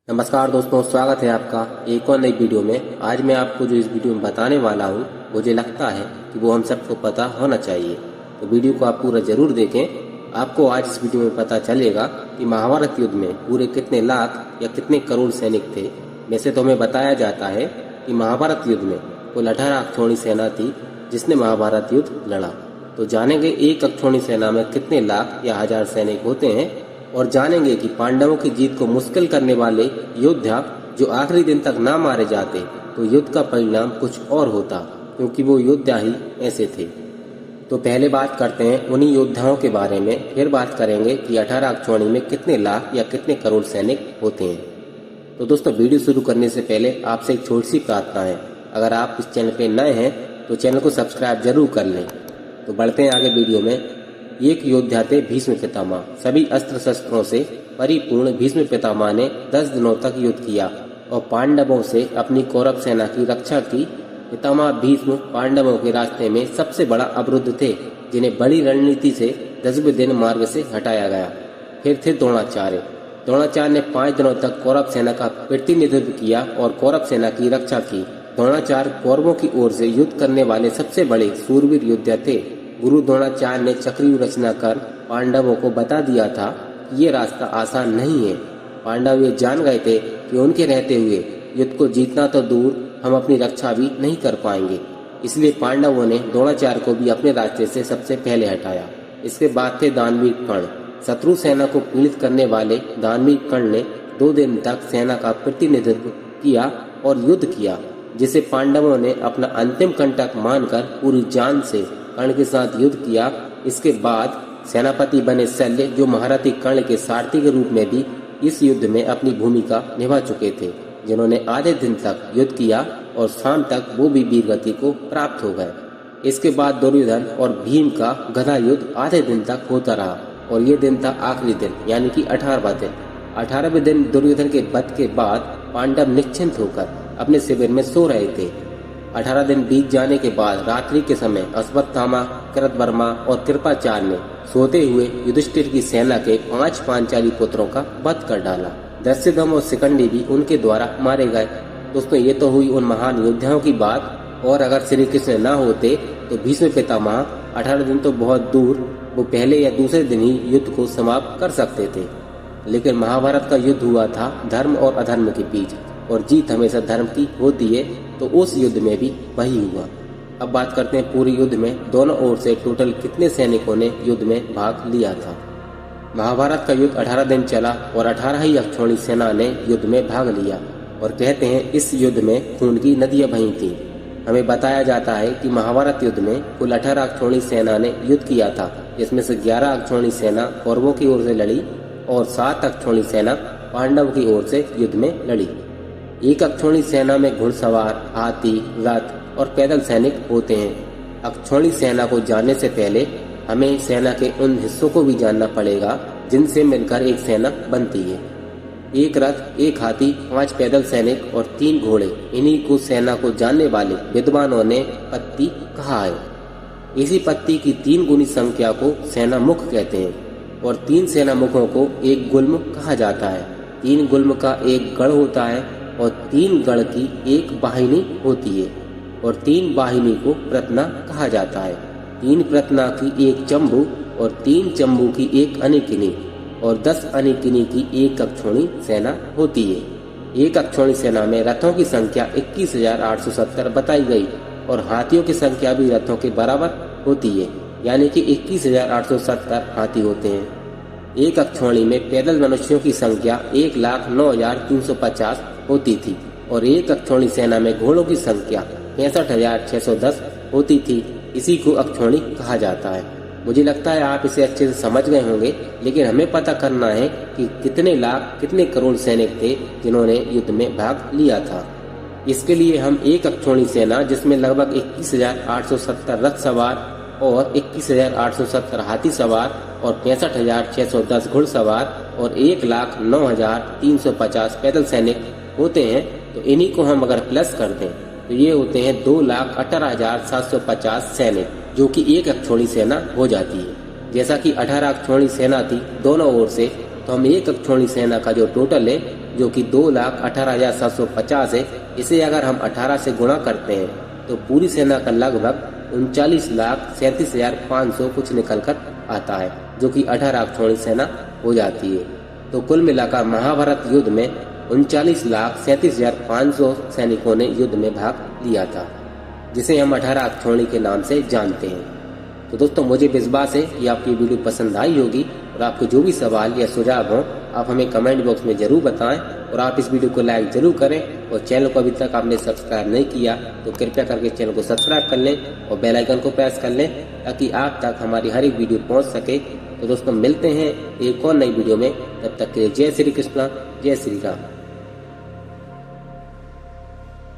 नमस्कार दोस्तों, स्वागत है आपका एक और नई वीडियो में। आज मैं आपको जो इस वीडियो में बताने वाला हूँ मुझे लगता है कि वो हम सबको पता होना चाहिए, तो वीडियो को आप पूरा जरूर देखें। आपको आज इस वीडियो में पता चलेगा कि महाभारत युद्ध में पूरे कितने लाख या कितने करोड़ सैनिक थे। वैसे तो हमें बताया जाता है कि महाभारत युद्ध में कुल 18 अक्षौणी सेना थी जिसने महाभारत युद्ध लड़ा। तो जानेंगे एक अक्षौणी सेना में कितने लाख या हजार सैनिक होते हैं और जानेंगे कि पांडवों की जीत को मुश्किल करने वाले योद्धा जो आखिरी दिन तक ना मारे जाते तो युद्ध का परिणाम कुछ और होता, क्योंकि वो योद्धा ही ऐसे थे। तो पहले बात करते हैं उन्हीं योद्धाओं के बारे में, फिर बात करेंगे कि 18 अक्षौणी में कितने लाख या कितने करोड़ सैनिक होते हैं। तो दोस्तों, वीडियो शुरू करने से पहले आपसे एक छोटी सी प्रार्थना है, अगर आप इस चैनल पे नए हैं तो चैनल को सब्सक्राइब जरूर कर लें। तो बढ़ते हैं आगे वीडियो में। एक योद्धा थे भीष्म पितामह। सभी अस्त्र शस्त्रों से परिपूर्ण भीष्म पितामह ने 10 दिनों तक युद्ध किया और पांडवों से अपनी कौरव सेना की रक्षा की। पितामह भीष्म पांडवों के रास्ते में सबसे बड़ा अवरुद्ध थे, जिन्हें बड़ी रणनीति से 10वें दिन मार्ग से हटाया गया। फिर थे द्रोणाचार्य। द्रोणाचार्य ने 5 दिनों तक कौरव सेना का प्रतिनिधित्व किया और कौरव सेना की रक्षा की। द्रोणाचार्य कौरवों की ओर से युद्ध करने वाले सबसे बड़े सूरवीर योद्धा थे। गुरु द्रोणाचार्य ने चक्रव्यूह रचना कर पांडवों को बता दिया था कि ये रास्ता आसान नहीं है। पांडव ये जान गए थे कि उनके रहते हुए युद्ध को जीतना तो दूर, हम अपनी रक्षा भी नहीं कर पाएंगे। इसलिए पांडवों ने द्रोणाचार्य को भी अपने रास्ते से सबसे पहले हटाया। इसके बाद थे दानवीर कर्ण। शत्रु सेना को पीड़ित करने वाले दानवीर कर्ण ने 2 दिन तक सेना का प्रतिनिधित्व किया और युद्ध किया, जिसे पांडवों ने अपना अंतिम कंटक मानकर पूरी जान से कर्ण के साथ युद्ध किया। इसके बाद सेनापति बने शल्य, जो महारथी कर्ण के सारथी के रूप में भी इस युद्ध में अपनी भूमिका निभा चुके थे, जिन्होंने आधे दिन तक युद्ध किया और शाम तक वो भी वीरगति को प्राप्त हो गए। इसके बाद दुर्योधन और भीम का गदा युद्ध आधे दिन तक होता रहा और ये दिन था आखिरी दिन, यानी कि 18वां दिन। 18वें दिन दुर्योधन के वध के बाद पांडव निश्चिंत होकर अपने शिविर में सो रहे थे। 18 दिन बीत जाने के बाद रात्रि के समय अश्वत्थामा, कृतवर्मा और कृपाचार्य ने सोते हुए युधिष्ठिर की सेना के 5 पांचाली पुत्रों का वध कर डाला। दृश्यधम और शिखंडी भी उनके द्वारा मारे गए। दोस्तों, ये तो हुई उन महान योद्धाओं की बात, और अगर श्री कृष्ण न होते तो भीष्म पितामह 18 दिन तो बहुत दूर, वो पहले या दूसरे दिन ही युद्ध को समाप्त कर सकते थे। लेकिन महाभारत का युद्ध हुआ था धर्म और अधर्म के बीच, और जीत हमेशा धर्म की होती है, तो उस युद्ध में भी वही हुआ। अब बात करते हैं पूरे युद्ध में दोनों ओर से टोटल कितने सैनिकों ने युद्ध में भाग लिया था। महाभारत का युद्ध 18 दिन चला और 18 ही अक्षौणी सेना ने युद्ध में भाग लिया, और कहते हैं इस युद्ध में खून की नदियां बही थी। हमें बताया जाता है कि महाभारत युद्ध में कुल 18 अक्षौणी सेना ने युद्ध किया था, जिसमें से 11 अक्षौणी सेना कौरवों की ओर से लड़ी और 7 अक्षौणी सेना पांडव की ओर से युद्ध में लड़ी। एक अक्षौणी सेना में घुड़सवार, हाथी, रथ और पैदल सैनिक होते हैं। अक्षौणी सेना को जानने से पहले हमें सेना के उन हिस्सों को भी जानना पड़ेगा जिनसे मिलकर एक सेना बनती है। एक रथ, एक हाथी, 5 पैदल सैनिक और 3 घोड़े, इन्हीं को सेना को जानने वाले विद्वानों ने पत्ती कहा है। इसी पत्ती की 3 गुनी संख्या को सेना मुख कहते हैं और 3 सेना मुखों को एक गुल्म कहा जाता है। 3 गुल्म का एक गढ़ होता है और 3 गढ़ की एक वाहिनी होती है और 3 वाहिनी को प्रत्ना कहा जाता है। 3 प्रत्ना की एक चंबू और 3 चंबू की एक अनिकिनी और 10 अनिकिनी की एक अक्षौणी सेना होती है। एक अक्षौणी सेना में रथों की संख्या 21,870 बताई गई और हाथियों की संख्या भी रथों के बराबर होती है, यानी कि 21,870 हाथी होते हैं। एक अक्षौणी में पैदल मनुष्यों की संख्या 1,09,350 होती थी और एक अक्षौणी सेना में घोड़ों की संख्या 65,610 होती थी। इसी को अक्षौणी कहा जाता है। मुझे लगता है आप इसे अच्छे से समझ गए होंगे, लेकिन हमें पता करना है कि कितने लाख कितने करोड़ सैनिक थे जिन्होंने युद्ध में भाग लिया था। इसके लिए हम एक अक्षौणी सेना, जिसमें लगभग 21,870 रथ सवार और 21,870 हाथी सवार और 65,610 घुड़सवार और 1,09,350 पैदल सैनिक होते हैं, तो इन्हीं को हम अगर प्लस कर दें तो ये होते हैं 2,18,750 सैनिक, जो कि एक अक्षौणी सेना हो जाती है। जैसा कि 18 अक्षौणी सेना थी दोनों ओर से, तो हम एक अक्षौणी सेना का जो टोटल है जो कि 2,18,750 है। इसे अगर हम 18 से गुणा करते हैं तो पूरी सेना का लगभग 39,37,500 कुछ निकल कर आता है, जो कि 18 अक्षौणी सेना हो जाती है। तो कुल मिलाकर महाभारत युद्ध में 39,37,500 सैनिकों ने युद्ध में भाग लिया था, जिसे हम 18 अक्षौणी के नाम से जानते हैं। तो दोस्तों, मुझे विश्वास है कि आपकी वीडियो पसंद आई होगी और आपको जो भी सवाल या सुझाव हो आप हमें कमेंट बॉक्स में जरूर बताएं और आप इस वीडियो को लाइक जरूर करें और चैनल को अभी तक आपने सब्सक्राइब नहीं किया तो कृपया करके चैनल को सब्सक्राइब कर लें और बेल आइकन को प्रेस कर लें ताकि आप तक हमारी हर एक वीडियो पहुंच सके। तो दोस्तों, मिलते हैं एक और नई वीडियो में, तब तक के लिए जय श्री कृष्णा, जय श्री राम।